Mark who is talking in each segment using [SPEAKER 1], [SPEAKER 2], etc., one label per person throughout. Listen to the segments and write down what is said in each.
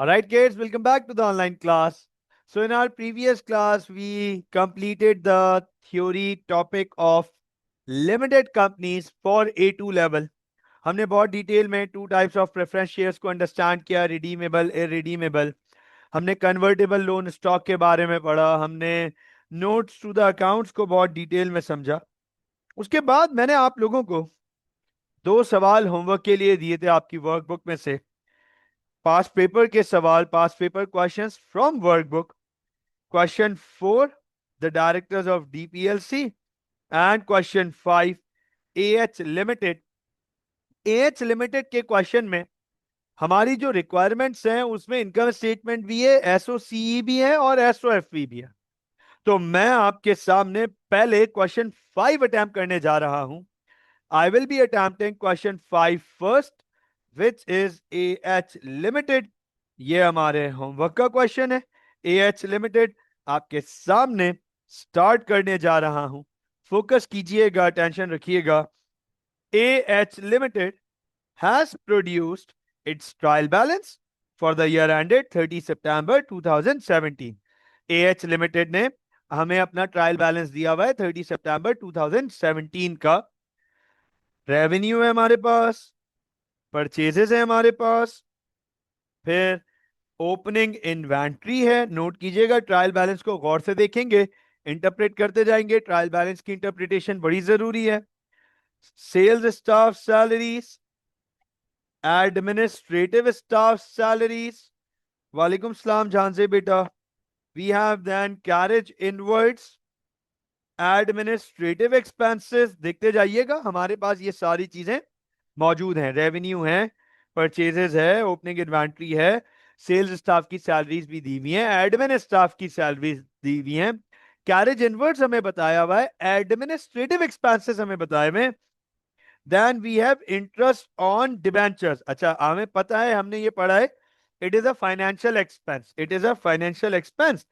[SPEAKER 1] Alright, kids, welcome back to the online class. So, in our previous class, we completed the theory topic of limited companies for A2 level. हमने बहुत detail में two types of preference shares को understand किया, redeemable, irredeemable. हमने convertible loan stock के बारे में पढ़ा. हमने नोट्स टू द अकाउंट्स को बहुत डिटेल में समझा. उसके बाद मैंने आप लोगों को दो सवाल होमवर्क के लिए दिए थे आपकी वर्कबुक में से. पास पेपर के सवाल, past paper questions from workbook. Question 4, the directors of DPLC, and question 5, AH limited. AH limited के क्वेश्चन में हमारी जो रिक्वायरमेंट्स हैं उसमें इनकम स्टेटमेंट भी है, एसओसीई भी है और एसओएफवी भी है. तो मैं आपके सामने पहले क्वेश्चन 5 अटेम्प्ट करने जा रहा हूं. I will be attempting question 5 first, which is AH limited. ये हमारे होमवर्क का क्वेश्चन है. एएच लिमिटेड आपके सामने स्टार्ट करने जा रहा हूं. फोकस कीजिएगा, टेंशन रखिएगा. AH limited has produced its trial balance for the year ended 30 September 2017. AH Limited ने हमें अपना ट्रायल बैलेंस दिया हुआ है 30 सितंबर 2017 का. रेवेन्यू है हमारे पास, परचेजेस है हमारे पास, फिर ओपनिंग इन्वेंट्री है. नोट कीजिएगा, ट्रायल बैलेंस को गौर से देखेंगे, इंटरप्रेट करते जाएंगे. ट्रायल बैलेंस की इंटरप्रिटेशन बड़ी जरूरी है. Sales staff salaries, administrative staff salaries. वालेकुम सलाम जान से बेटा. We have then carriage inwards, administrative expenses. देखते जाइएगा, हमारे पास ये सारी चीजें मौजूद हैं. रेवेन्यू है, परचेजेस है, ओपनिंग इन्वेंट्री है, सेल्स स्टाफ की सैलरीज भी दी हुई हैं, एडमिन स्टाफ की सैलरीज दी हुई हैं. कैरेज इनवर्ड्स हमें बताया हुआ है, एडमिनिस्ट्रेटिव एक्सपेंसेस हमें बताए हुए. Then we have interest on debentures. अच्छा, हमें पता है, हमने ये पढ़ा है, it is a financial expense. It is a financial expense.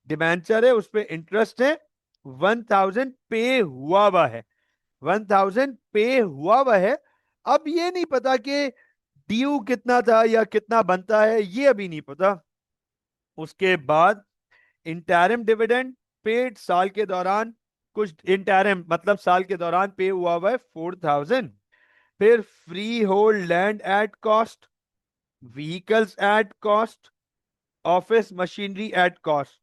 [SPEAKER 1] Debenture है, उस पर इंटरेस्ट है. 1000 पे हुआ हुआ है, 1000 पे हुआ हुआ है. अब ये नहीं पता कि ड्यू कितना था या कितना बनता है, ये अभी नहीं पता. उसके बाद इंटरिम डिविडेंड पेड, साल के दौरान कुछ इंटरिम मतलब साल के दौरान पे हुआ हुआ है 4000. फिर free hold land at cost, vehicles at cost, office machinery at cost.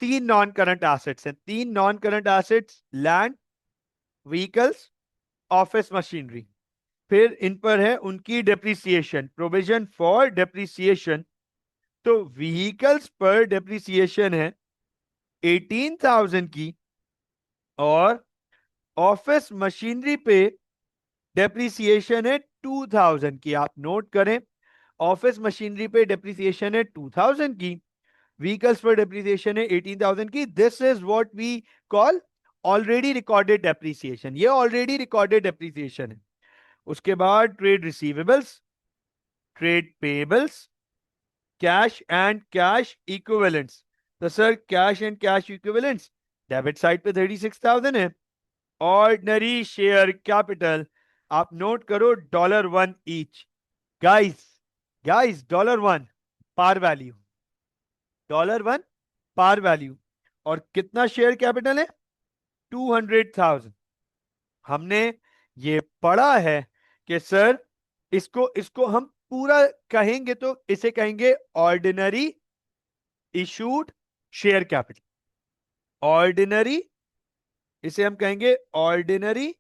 [SPEAKER 1] तीन नॉन करंट एसेट्स हैं. तीन non current assets, land, vehicles, office machinery. फिर इन पर है उनकी डेप्रिसिएशन, प्रोविजन फॉर डेप्रिसिएशन. तो व्हीकल्स पर डेप्रिसिएशन है 18,000 की, और ऑफिस मशीनरी पे डेप्रिसिएशन है 2000 की. आप नोट करें, ऑफिस मशीनरी पे डेप्रिसिएशन है 2000 की, व्हीकल्स पर डेप्रिसिएशन है 18,000 की. This is what we call already recorded depreciation. ये ऑलरेडी रिकॉर्डेड डेप्रिसिएशन है. उसके बाद trade receivables, trade payables, cash and cash equivalents. तो sir cash and cash equivalents debit side पे 36,000 है. ऑर्डिनरी शेयर कैपिटल, आप नोट करो, $1 each. Guys, guys, $1 par value, $1 par value. और कितना शेयर कैपिटल है? 200,000. हमने ये पढ़ा है कि सर इसको इसको हम पूरा कहेंगे तो इसे कहेंगे ordinary issued share capital. Ordinary, इसे हम कहेंगे ऑर्डिनरी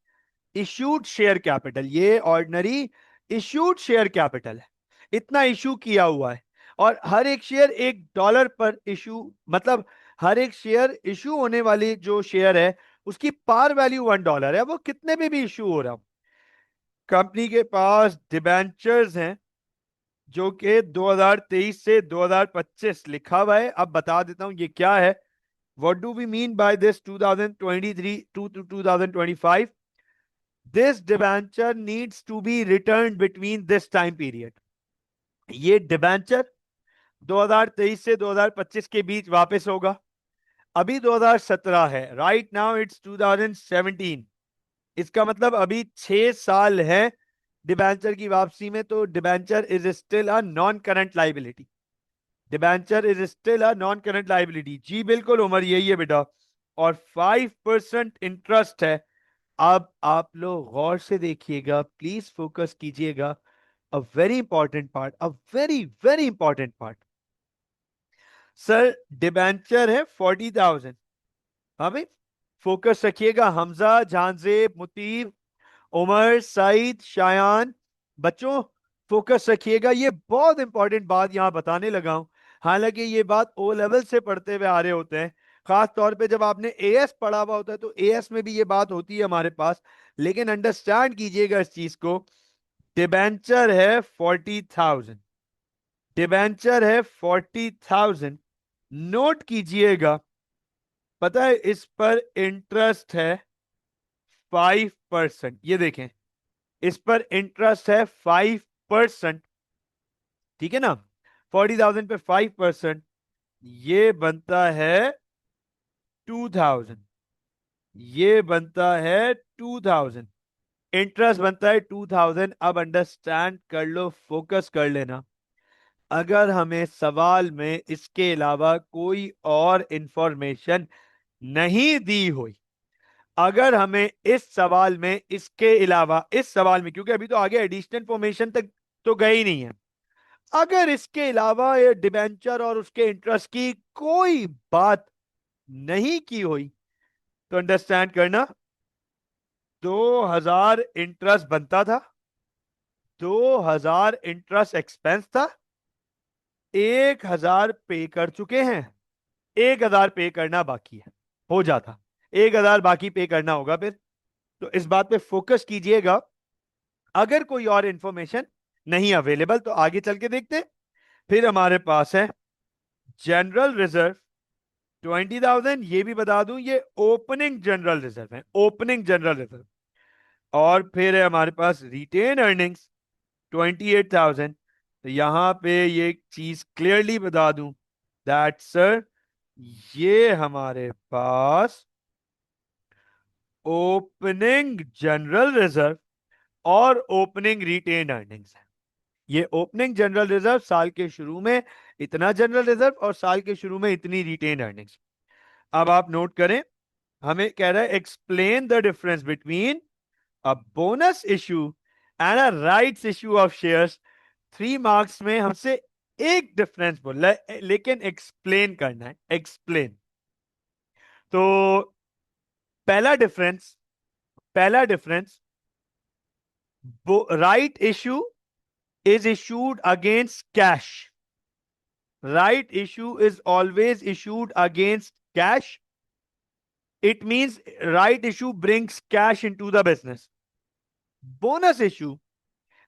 [SPEAKER 1] इशूड शेयर कैपिटल. ये ऑर्डिनरी इशूड शेयर कैपिटल है, इतना इशू किया हुआ है. और हर एक शेयर $1 पर इशू, मतलब हर एक शेयर इशू होने वाली जो शेयर है उसकी पार वैल्यू $1 है, वो कितने में भी इशू हो रहा. कंपनी के पास डिबेंचर्स हैं जो कि 2023 से 2025 लिखा हुआ है. अब बता देता हूं ये क्या है. What do we mean by this 2023 to 2025? This debenture needs to be return between this time period. ये डिबेंचर 2023 से 2025 के बीच वापस होगा. अभी 2017 है, राइट नाउ इट्स 2017. इसका मतलब अभी 6 साल है डिबेंचर की वापसी में. तो debenture is still a non current liability. Debenture is still a non current liability. जी बिल्कुल उमर, यही है बेटा। और 5% इंटरेस्ट है। अब आप लोग गौर से देखिएगा, प्लीज फोकस कीजिएगा। A very important part, a very very important part. Sir debenture है 40,000। हाँ भाई, फोकस रखिएगा। हमजा, झांजेब, मुतीब, उमर, सईद, शायान, बच्चों फोकस रखिएगा। ये बहुत इंपॉर्टेंट बात यहां बताने लगा हूं। हालांकि ये बात ओ लेवल से पढ़ते हुए आ रहे होते हैं, खास तौर पे जब आपने एएस पढ़ा हुआ होता है, तो एएस में भी ये बात होती है हमारे पास। लेकिन अंडरस्टैंड कीजिएगा इस चीज को। डिबेंचर है 40,000। डिबेंचर है 40,000। नोट कीजिएगा, पता है इस पर इंटरेस्ट है 5%। ये देखें, इस पर इंटरेस्ट है 5%। ठीक है ना? 40,000 पे 5%, ये बनता है 2,000। ये बनता है 2,000। इंटरेस्ट बनता है 2,000। अब अंडरस्टैंड कर लो, फोकस कर लेना। अगर हमें सवाल में इसके अलावा कोई और इंफॉर्मेशन नहीं दी हुई, अगर हमें इस सवाल में इसके अलावा, इस सवाल में, क्योंकि अभी तो आगे एडिशनल इंफॉर्मेशन तक तो गई नहीं है, अगर इसके अलावा ये डिबेंचर और उसके इंटरेस्ट की कोई बात नहीं की हुई, तो अंडरस्टैंड करना, 2,000 इंटरेस्ट बनता था, 2,000 इंटरेस्ट एक्सपेंस था, 1,000 पे कर चुके हैं, 1,000 पे करना बाकी है। हो जाता, 1,000 बाकी पे करना होगा फिर। तो इस बात पे फोकस कीजिएगा। अगर कोई और इंफॉर्मेशन नहीं अवेलेबल तो आगे चल के देखते हैं। फिर हमारे पास है जनरल रिजर्व 20,000। ये भी बता दूं, ये ओपनिंग जनरल रिजर्व है, ओपनिंग जनरल रिजर्व। और फिर है हमारे पास रिटेन अर्निंग्स 28,000। तो यहां पे ये चीज क्लियरली बता दूं दैट सर, ये हमारे पास ओपनिंग जनरल रिजर्व और ओपनिंग रिटेन अर्निंग्स है। ये ओपनिंग जनरल रिजर्व, साल के शुरू में इतना जनरल रिजर्व और साल के शुरू में इतनी रिटेन अर्निंग्स। अब आप नोट करें, हमें कह रहा है explain the difference between a bonus issue and a rights issue of shares. 3 marks में हमसे एक डिफरेंस बोल रहा है, लेकिन एक्सप्लेन करना है, एक्सप्लेन। तो पहला डिफरेंस, पहला difference, right issue is issued against cash. Right issue is always issued against cash. It means right issue brings cash into the business. Bonus issue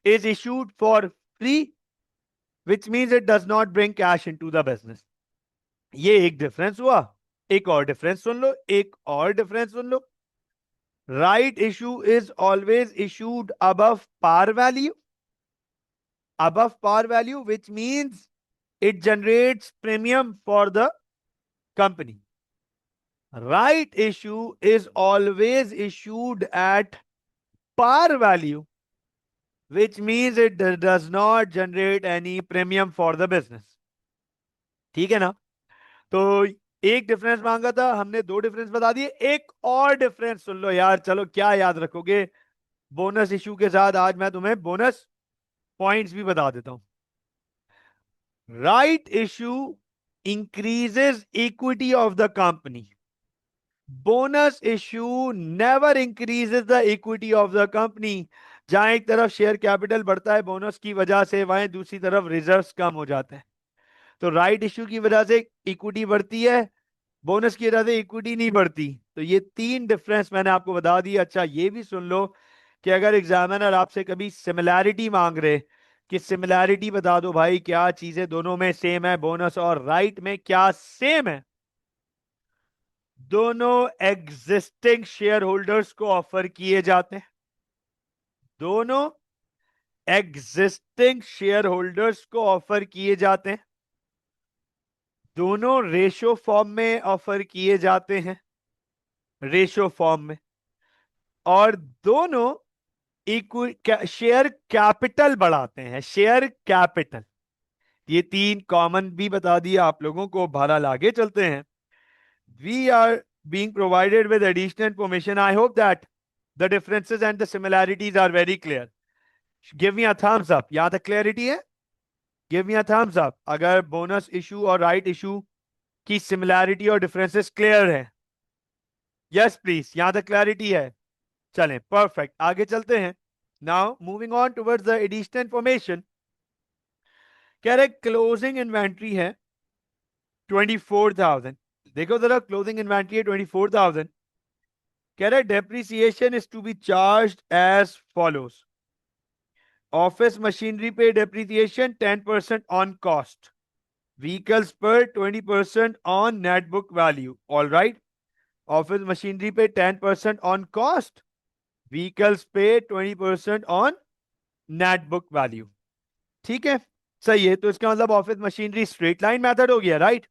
[SPEAKER 1] is issued for free, which means it does not bring cash into the business. ये एक difference हुआ। एक और difference सुन लो, एक और difference सुन लो। Right issue is always issued above par value, above par value, which means it generates premium for the company. Right issue is always issued at par value, which means it does not generate any premium for the business. ठीक है ना? तो एक difference मांगा था हमने, दो difference बता दिए। एक और डिफरेंस सुन लो यार, चलो क्या याद रखोगे। बोनस इशू के साथ आज मैं तुम्हें बोनस पॉइंट्स भी बता देता हूं। Right issue increases equity of the company. Bonus issue never increases the equity of the company. जहां एक तरफ शेयर कैपिटल बढ़ता है बोनस की वजह से, वहीं दूसरी तरफ रिजर्व्स कम हो जाते हैं। तो राइट इश्यू की वजह से इक्विटी बढ़ती है, बोनस की वजह से इक्विटी नहीं बढ़ती। तो ये तीन डिफरेंस मैंने आपको बता दी। अच्छा ये भी सुन लो कि अगर एग्जामिनर आपसे कभी सिमिलैरिटी मांग रहे कि सिमिलैरिटी बता दो भाई, क्या चीजें दोनों में सेम है, बोनस और राइट में क्या सेम है, दोनों एग्जिस्टिंग शेयर होल्डर्स को ऑफर किए जाते हैं। दोनों एग्जिस्टिंग शेयर होल्डर्स को ऑफर किए जाते हैं। दोनों रेशो फॉर्म में ऑफर किए जाते हैं, रेशो फॉर्म में। और दोनों शेयर कैपिटल बढ़ाते हैं, शेयर कैपिटल। ये तीन कॉमन भी बता दिया आप लोगों को। बहरहाल आगे चलते हैं। We are being provided with additional information. I hope that the differences and the similarities are very clear. Give me a thumbs up. यहाँ तक clarity है? Give me a thumbs up अगर बोनस इशू और right issue की similarity और differences clear है। Yes please, यहां तक क्लैरिटी है? चलें, परफेक्ट, आगे चलते हैं। Now moving on towards the additional information. कह रहे क्लोजिंग इन्वेंट्री है 24,000। देखो जरा, क्लोजिंग इन्वेंट्री है 24,000। कह रहे depreciation is to be charge as follows. Office machinery पे डेप्रिसिएशन 10% ऑन कॉस्ट, व्हीकल्स पर 20% on net book value. All right, office machinery पे 10% ऑन कॉस्ट, व्हीकल्स पे 20% ऑन नेट बुक वैल्यू। ठीक है, सही है। तो इसका मतलब office machinery straight line method हो गया, राइट?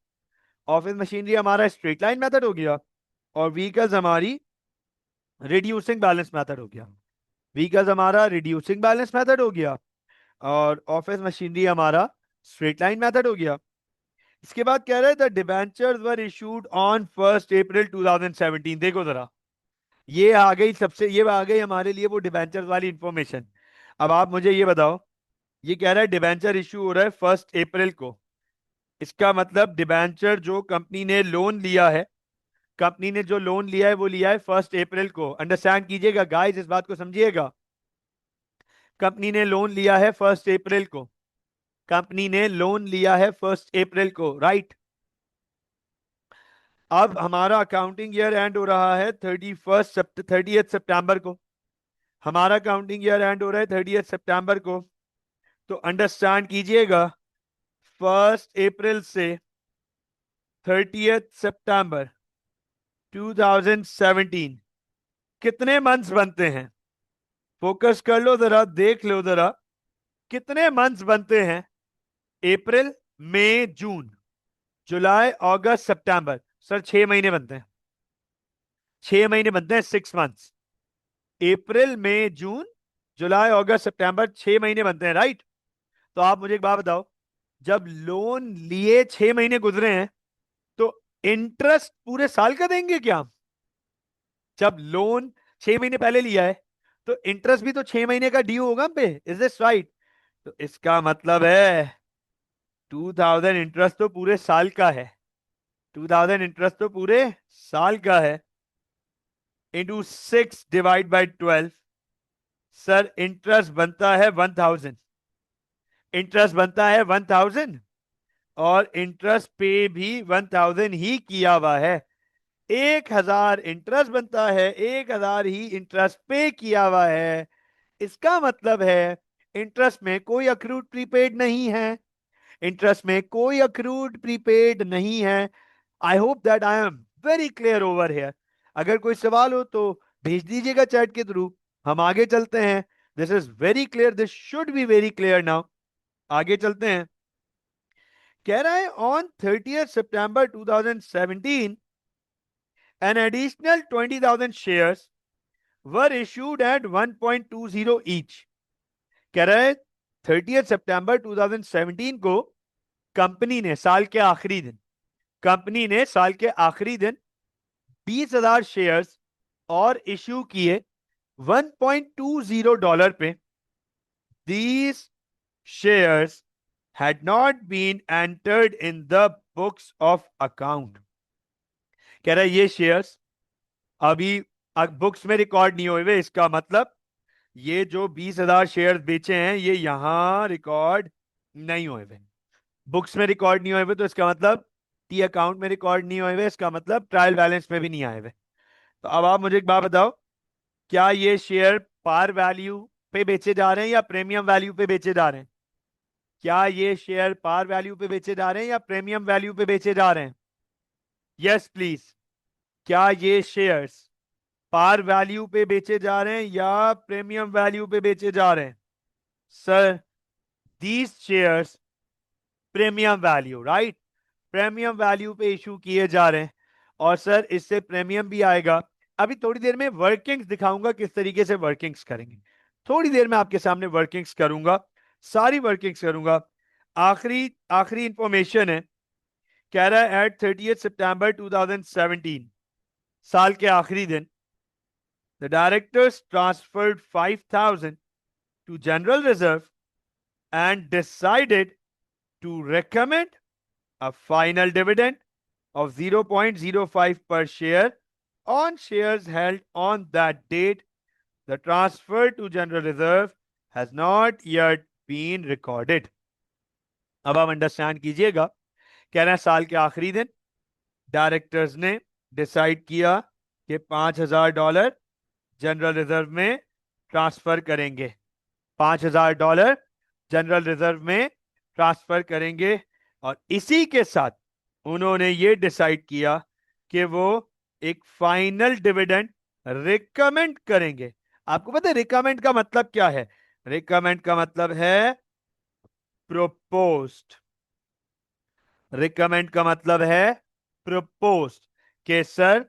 [SPEAKER 1] ऑफिस मशीनरी हमारा स्ट्रेट लाइन मेथड हो गया और व्हीकल्स हमारी रिड्यूसिंग बैलेंस मेथड हो गया। व्हीकल्स हमारा रिड्यूसिंग बैलेंस मेथड हो गया और ऑफिस मशीनरी हमारा स्ट्रेट लाइन मेथड हो गया। इसके बाद कह रहे हैं the debentures were issued on 1 अप्रैल 2017। देखो जरा, ये आ गई सबसे, ये आ गई हमारे लिए वो डिबेंचर वाली इंफॉर्मेशन। अब आप मुझे ये बताओ, ये कह रहा है डिबेंचर इशू हो रहा है 1 अप्रैल को। इसका मतलब डिबेंचर जो कंपनी ने लोन लिया है, कंपनी ने जो लोन लिया है वो लिया है 1 अप्रैल को। अंडरस्टैंड कीजिएगा गाइस, इस बात को समझिएगा। कंपनी ने लोन लिया है 1 अप्रैल को। कंपनी ने लोन लिया है 1 अप्रैल को, राइट? अब हमारा अकाउंटिंग ईयर एंड हो रहा है 30 सितंबर को। हमारा अकाउंटिंग ईयर एंड हो रहा है 30 सितंबर को। तो अंडरस्टैंड कीजिएगा, 1 अप्रैल से 30 सितंबर 2017 कितने मंथ्स बनते हैं? फोकस कर लो जरा, देख लो जरा, कितने मंथ्स बनते हैं? अप्रैल, मई, जून, जुलाई, अगस्त, सितंबर। सर 6 महीने बनते हैं। 6 महीने बनते हैं, 6 मंथ्स। अप्रैल, मई, जून, जुलाई, अगस्त, सितंबर, 6 महीने बनते हैं, राइट? तो आप मुझे एक बात बताओ, जब लोन लिए 6 महीने गुजरे हैं तो इंटरेस्ट पूरे साल का देंगे क्या? जब लोन 6 महीने पहले लिया है तो इंटरेस्ट भी तो 6 महीने का ड्यू होगा हम पे। Is this right? तो इसका मतलब है 2000 इंटरेस्ट तो पूरे साल का है। 2000 इंटरेस्ट तो पूरे साल का है। Into 6 divide by 12। Sir interest बनता है 1000। इंटरेस्ट बनता है 1000 और इंटरेस्ट पे भी 1000 ही किया हुआ है। 1000 इंटरेस्ट बनता है, 1000 ही इंटरेस्ट पे किया हुआ है। इसका मतलब है इंटरेस्ट में कोई अक्रूड प्रीपेड नहीं है। इंटरेस्ट में कोई अक्रूड प्रीपेड नहीं है। आई hope that I am very clear over here. अगर कोई सवाल हो तो भेज दीजिएगा चैट के थ्रू। हम आगे चलते हैं। This is very clear, this should be very clear now. आगे चलते हैं। कह रहा है on 30 September 2017 an additional 20,000 shares were issued at 1.20 each। कह रहा है 30 सितंबर 2017 को कंपनी ने साल के आखिरी दिन, कंपनी ने साल के आखिरी दिन 20,000 शेयर्स और इश्यू किए $1.20 पे। These shares had not been entered in the books of account। कह रहा है ये शेयर्स अभी बुक्स में रिकॉर्ड नहीं हुए हुए। इसका मतलब ये जो 20,000 शेयर्स बेचे हैं ये यहां रिकॉर्ड नहीं हुए हुए, बुक्स में रिकॉर्ड नहीं हुए हुए। तो इसका मतलब टी अकाउंट में रिकॉर्ड नहीं हुए हुए, इसका मतलब ट्रायल बैलेंस में भी नहीं आए हुए। तो अब आप मुझे एक बात बताओ, क्या ये शेयर पार वैल्यू पे बेचे जा रहे हैं या प्रीमियम वैल्यू पे बेचे जा रहे हैं? क्या ये शेयर पार वैल्यू पे बेचे जा रहे हैं या प्रीमियम वैल्यू पे बेचे जा रहे हैं? यस प्लीज, क्या ये शेयर्स पार वैल्यू पे बेचे जा रहे हैं या प्रीमियम वैल्यू पे बेचे जा रहे हैं? Sir these shares premium value, right? Premium value पे इशू किए जा रहे हैं और सर इससे प्रीमियम भी आएगा। अभी थोड़ी देर में वर्किंग्स दिखाऊंगा, किस तरीके से वर्किंग्स करेंगे। थोड़ी देर में आपके सामने वर्किंग्स करूंगा, सारी वर्किंग्स करूंगा। आखिरी आखिरी इंफॉर्मेशन है, कह रहा है एट 30 सितंबर 2017, साल के आखिरी दिन, the directors transferred 5,000 to general reserve and decided to recommend a final dividend of 0.05 per share on shares held on that date. The transfer to general reserve has not yet been recorded. अब आप understand कीजिएगा, कह रहे हैं साल के आखिरी दिन डायरेक्टर्स ने डिसाइड किया कि $5,000 जनरल रिजर्व में ट्रांसफर करेंगे, $5,000 जनरल रिजर्व में ट्रांसफर करेंगे, और इसी के साथ उन्होंने ये डिसाइड किया कि वो एक फाइनल डिविडेंड रिकमेंड करेंगे। आपको पता है रिकमेंड का मतलब क्या है? रिकमेंड का मतलब है प्रोपोज्ड। रिकमेंड का मतलब है प्रपोज, के सर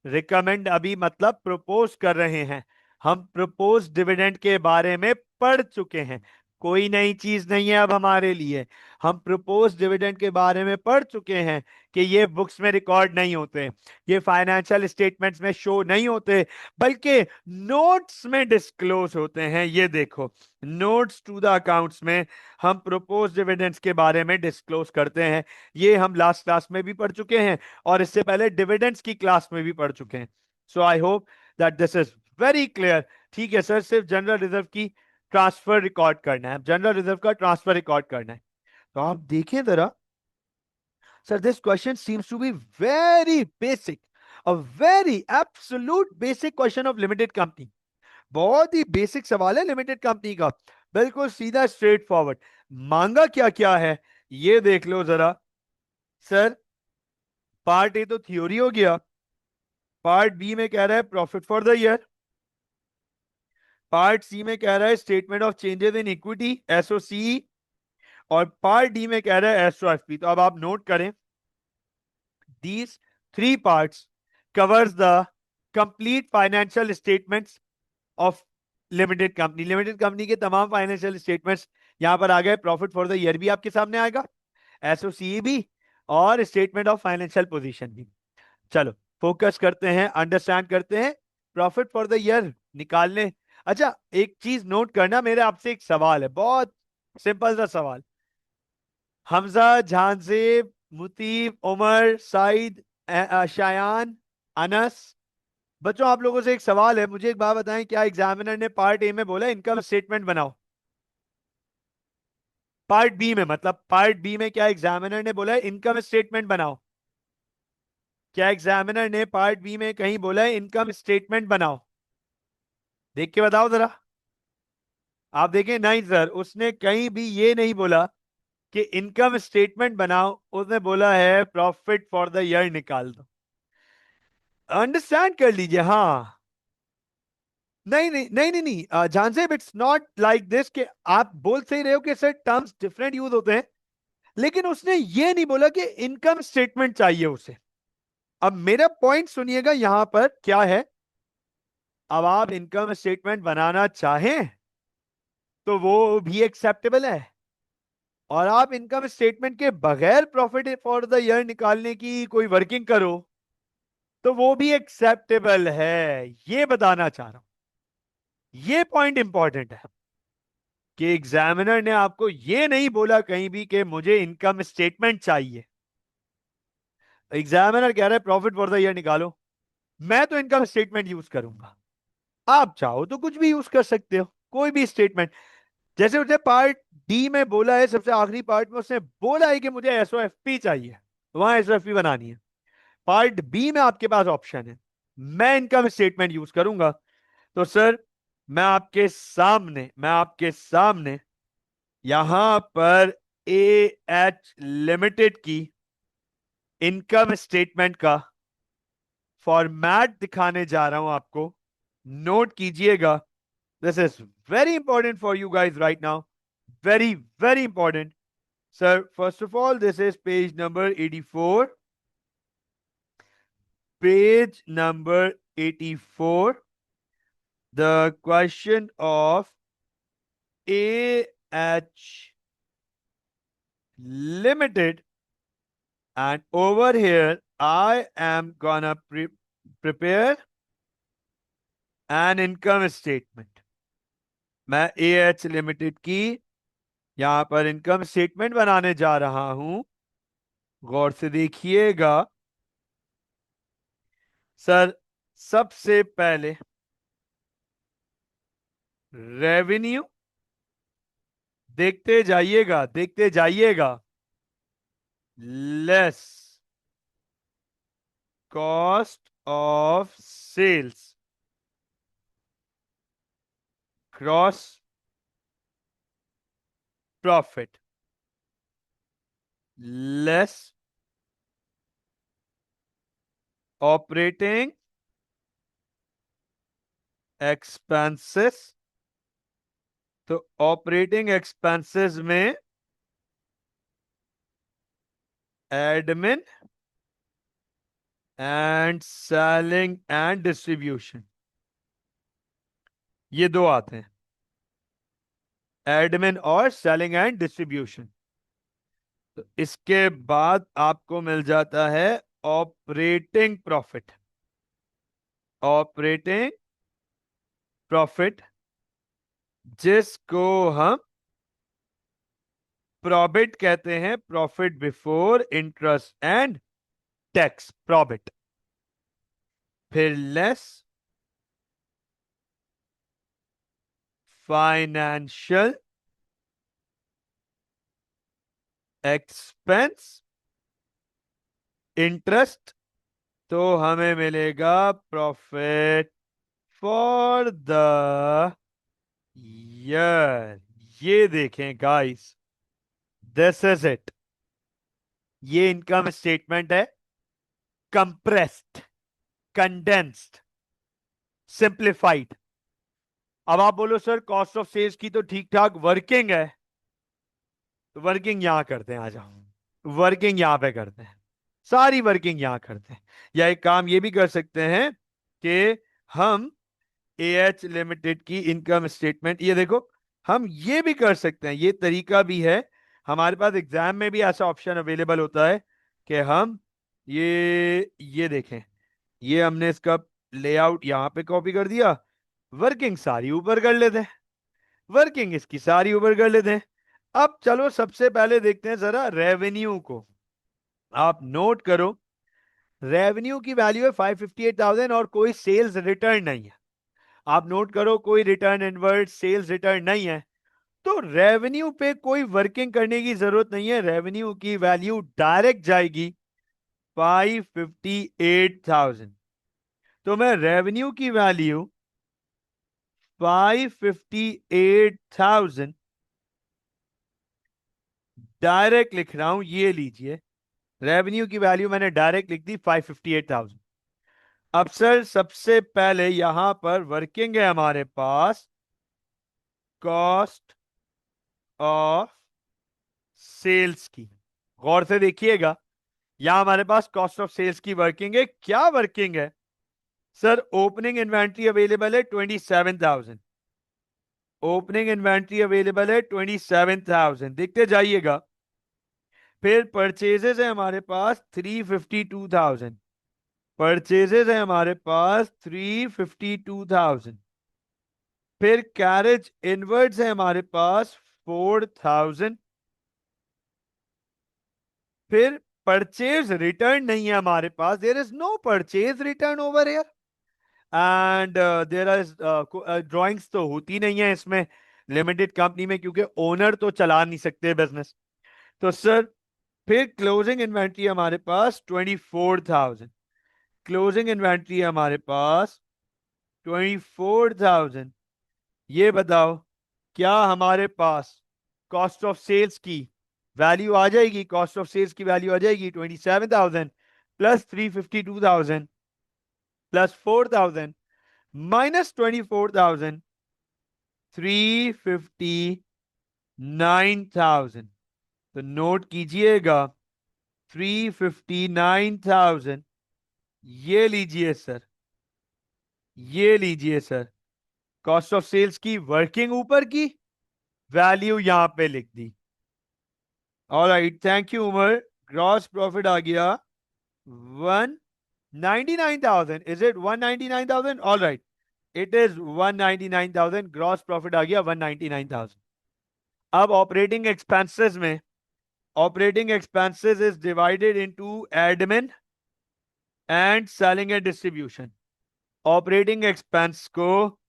[SPEAKER 1] रिकमेंड अभी मतलब प्रपोज कर रहे हैं, हम प्रपोज डिविडेंड के बारे में पढ़ चुके हैं, कोई नई चीज नहीं है अब हमारे लिए। हम प्रपोज डिविडेंड के बारे में पढ़ चुके हैं कि ये बुक्स में रिकॉर्ड नहीं होते, ये फाइनेंशियल स्टेटमेंट्स में शो नहीं होते, बल्कि नोट्स में डिस्क्लोज होते हैं। ये देखो, नोट्स टू द अकाउंट्स में हम प्रपोज डिविडेंड्स के बारे में डिस्क्लोज करते हैं। ये हम लास्ट क्लास में भी पढ़ चुके हैं और इससे पहले डिविडेंड्स की क्लास में भी पढ़ चुके हैं। So I hope that this is very clear. ठीक है सर, सिर्फ जनरल रिजर्व की ट्रांसफर रिकॉर्ड करना है, जनरल रिजर्व का ट्रांसफर रिकॉर्ड करना है। तो आप देखें जरा sir, this question seems to be very basic, a very absolute basic question of limited company. बहुत ही बेसिक सवाल है लिमिटेड कंपनी का, बिल्कुल सीधा स्ट्रेट फॉरवर्ड। मांगा क्या क्या है ये देख लो जरा। सर पार्ट ए तो थ्योरी हो गया, पार्ट बी में कह रहा है profit for the year, part C में कह रहा है statement of changes in equity SOC, और पार्ट डी में कह रहा है एसओएफपी। तो अब आप नोट करें, these three parts covers the complete financial statements of limited company. Limited company के तमाम फाइनेंशियल स्टेटमेंट्स यहां पर आ गए, प्रॉफिट फॉर द ईयर भी आपके सामने आएगा, एसओसी भी, और स्टेटमेंट ऑफ फाइनेंशियल पोजीशन भी। चलो फोकस करते हैं, अंडरस्टैंड करते हैं, प्रॉफिट फॉर द ईयर निकालने। अच्छा एक चीज नोट करना, मेरे आपसे एक सवाल है, बहुत सिंपल सा सवाल। हमजा, झांसेब, मुतीब, उमर, साइद, शायान, अनस, बच्चों आप लोगों से एक सवाल है, मुझे एक बात बताएं, क्या एग्जामिनर ने पार्ट ए में बोला इनकम स्टेटमेंट बनाओ? पार्ट बी में, मतलब पार्ट बी में क्या एग्जामिनर ने बोला है इनकम स्टेटमेंट बनाओ? क्या एग्जामिनर ने पार्ट बी में कहीं बोला है इनकम स्टेटमेंट बनाओ? देख के बताओ जरा। आप देखें, नहीं सर, उसने कहीं भी ये नहीं बोला कि इनकम स्टेटमेंट बनाओ, उसने बोला है प्रॉफिट फॉर द ईयर निकाल दो। अंडरस्टैंड कर लीजिए। हाँ, नहीं नहीं नहीं नहीं नहीं जानसेब, इट्स नॉट लाइक दिस कि आप बोल सही रहे हो कि सर टर्म्स डिफरेंट यूज होते हैं, लेकिन उसने ये नहीं बोला कि इनकम स्टेटमेंट चाहिए उसे। अब मेरा पॉइंट सुनिएगा यहां पर क्या है, अब आप इनकम स्टेटमेंट बनाना चाहें तो वो भी एक्सेप्टेबल है, और आप इनकम स्टेटमेंट के बगैर प्रॉफिट फॉर द ईयर निकालने की कोई वर्किंग करो तो वो भी एक्सेप्टेबल है। ये बताना चाह रहा हूं, ये पॉइंट इंपॉर्टेंट है कि एग्जामिनर ने आपको ये नहीं बोला कहीं भी कि मुझे इनकम स्टेटमेंट चाहिए। एग्जामिनर कह रहा है प्रॉफिट फॉर द ईयर निकालो, मैं तो इनकम स्टेटमेंट यूज करूंगा, आप चाहो तो कुछ भी यूज कर सकते हो, कोई भी स्टेटमेंट। जैसे उसने पार्ट डी में बोला है, सबसे आखिरी पार्ट में उसने बोला है कि मुझे एसओएफपी चाहिए, वहां एसओएफपी बनानी है। पार्ट बी में आपके पास ऑप्शन है, मैं इनकम स्टेटमेंट यूज करूंगा। तो सर मैं आपके सामने यहां पर ए एच लिमिटेड की इनकम स्टेटमेंट का फॉर्मेट दिखाने जा रहा हूं आपको, नोट कीजिएगा। This is very important for you guys right now, very very important. Sir first of all this is page number 84, page number 84, the question of A H Limited, and over here I am gonna prepare an income statement. मैं AH limited की यहां पर income statement बनाने जा रहा हूं। गौर से देखिएगा सर, सबसे पहले रेवेन्यू, देखते जाइएगा देखते जाइएगा, less cost of sales gross profit, less operating expenses. तो ऑपरेटिंग एक्सपेंसेस में admin and selling and distribution, ये दो आते हैं, एडमिन और सेलिंग एंड डिस्ट्रीब्यूशन। तो इसके बाद आपको मिल जाता है ऑपरेटिंग प्रॉफिट। ऑपरेटिंग प्रॉफिट जिसको हम प्रॉफिट कहते हैं, profit before interest and tax, profit. फिर लेस फाइनेंशियल एक्सपेंस इंटरेस्ट, तो हमें मिलेगा प्रॉफिट फॉर द ईयर। ये देखें गाइस, दिस इज इट। ये इनकम स्टेटमेंट है, कंप्रेस्ड, कंडेंस्ड, सिंप्लीफाइड। अब आप बोलो सर कॉस्ट ऑफ सेल्स की तो ठीक ठाक वर्किंग है, तो वर्किंग यहां करते हैं, आ जाओ वर्किंग यहां पे करते हैं, सारी वर्किंग यहां करते हैं। या एक काम ये भी कर सकते हैं कि हम एएच लिमिटेड की इनकम स्टेटमेंट, ये देखो, हम ये भी कर सकते हैं, ये तरीका भी है। हमारे पास एग्जाम में भी ऐसा ऑप्शन अवेलेबल होता है कि हम ये देखें, ये हमने इसका लेआउट यहां पे कॉपी कर दिया, वर्किंग सारी ऊपर कर लेते हैं, वर्किंग इसकी सारी ऊपर कर लेते हैं। अब चलो सबसे पहले देखते हैं जरा रेवेन्यू को। आप नोट करो, रेवेन्यू की वैल्यू है 558,000 और कोई सेल्स रिटर्न नहीं है। आप नोट करो, कोई रिटर्न इनवर्ड सेल्स रिटर्न नहीं है, तो रेवेन्यू पे कोई वर्किंग करने की जरूरत नहीं है। रेवेन्यू की वैल्यू डायरेक्ट जाएगी 558,000। तो मैं रेवेन्यू की वैल्यू 558,000 डायरेक्ट लिख रहा हूं, ये लीजिए, रेवेन्यू की वैल्यू मैंने डायरेक्ट लिख दी 558,000। अब सर सबसे पहले यहां पर वर्किंग है हमारे पास कॉस्ट ऑफ सेल्स की। गौर से देखिएगा, यहां हमारे पास कॉस्ट ऑफ सेल्स की वर्किंग है। क्या वर्किंग है सर? ओपनिंग इन्वेंट्री अवेलेबल है 27,000, ओपनिंग इन्वेंट्री अवेलेबल है 27,000, देखते जाइएगा। फिर परचेजेस है हमारे पास 352,000, परचेजेस है हमारे पास 352,000। फिर कैरेज इनवर्ड्स है हमारे पास 4,000। फिर परचेज रिटर्न नहीं है हमारे पास, there is no purchase return over here, and there is drawings तो होती नहीं है इसमें लिमिटेड कंपनी में, क्योंकि ओनर तो चला नहीं सकते बिजनेस। तो सर फिर क्लोजिंग इन्वेंट्री हमारे पास 24,000, क्लोजिंग इन्वेंट्री हमारे पास 24,000। ये बताओ क्या हमारे पास कॉस्ट ऑफ सेल्स की वैल्यू आ जाएगी? कॉस्ट ऑफ सेल्स की वैल्यू आ जाएगी 27,000 प्लस 352,000 प्लस 4,000 माइनस 24,000, 359,000। तो नोट कीजिएगा 359,000, ये लीजिए सर, ये लीजिए सर, कॉस्ट ऑफ सेल्स की वर्किंग ऊपर की, वैल्यू यहां पे लिख दी। Alright, thank you Umar. Gross profit आ गया 199,000। Is it 199,000? Alright, it is 199,000। Gross profit आ गया 199,000। अब ऑपरेटिंग एक्सपेंसेस में, operating expenses is divided into admin and selling and distribution. Operating expense को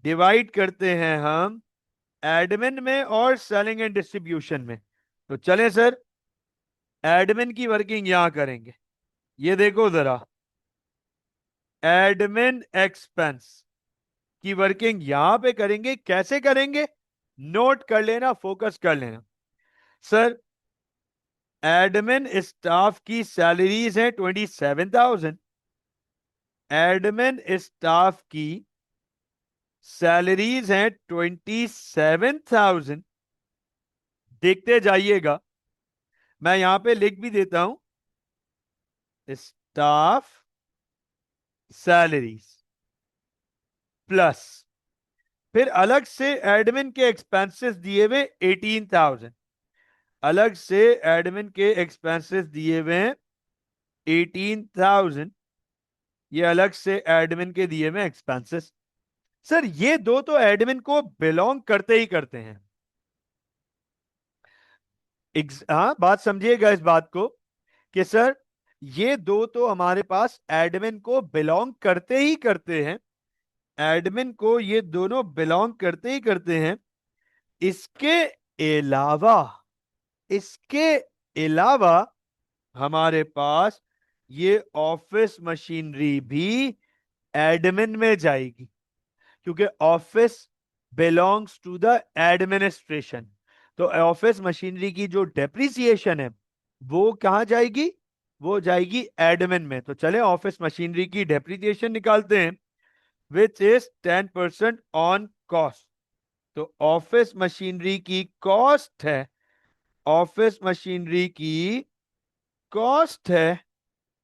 [SPEAKER 1] डिवाइड करते हैं हम एडमिन में और सेलिंग एंड डिस्ट्रीब्यूशन में। तो चलें सर, एडमिन की वर्किंग यहां करेंगे। ये देखो जरा, एडमिन एक्सपेंस की वर्किंग यहां पे करेंगे। कैसे करेंगे? नोट कर लेना, फोकस कर लेना। सर, एडमिन स्टाफ की सैलरीज है 27,000। एडमिन स्टाफ की सैलरीज हैं 27,000। देखते जाइएगा, मैं यहां पे लिख भी देता हूं, स्टाफ सैलरीज प्लस, फिर अलग से एडमिन के एक्सपेंसेस दिए हुए 18,000। अलग से एडमिन के एक्सपेंसेस दिए हुए हैं 18,000। ये अलग से एडमिन के दिए हुए एक्सपेंसेस। सर, ये दो तो एडमिन को बिलोंग करते ही करते हैं। हाँ, बात समझिएगा इस बात को कि सर, ये दो तो हमारे पास एडमिन को बिलोंग करते ही करते हैं। एडमिन को ये दोनों बिलोंग करते ही करते हैं। इसके अलावा, इसके अलावा हमारे पास ये ऑफिस मशीनरी भी एडमिन में जाएगी, क्योंकि office belongs to the administration. तो ऑफिस मशीनरी की जो डेप्रिसिएशन है वो कहां जाएगी? वो जाएगी एडमिन में। तो चले ऑफिस मशीनरी की डेप्रिसिएशन निकालते हैं, विच इज 10% ऑन कॉस्ट। तो ऑफिस मशीनरी की कॉस्ट है, ऑफिस मशीनरी की कॉस्ट है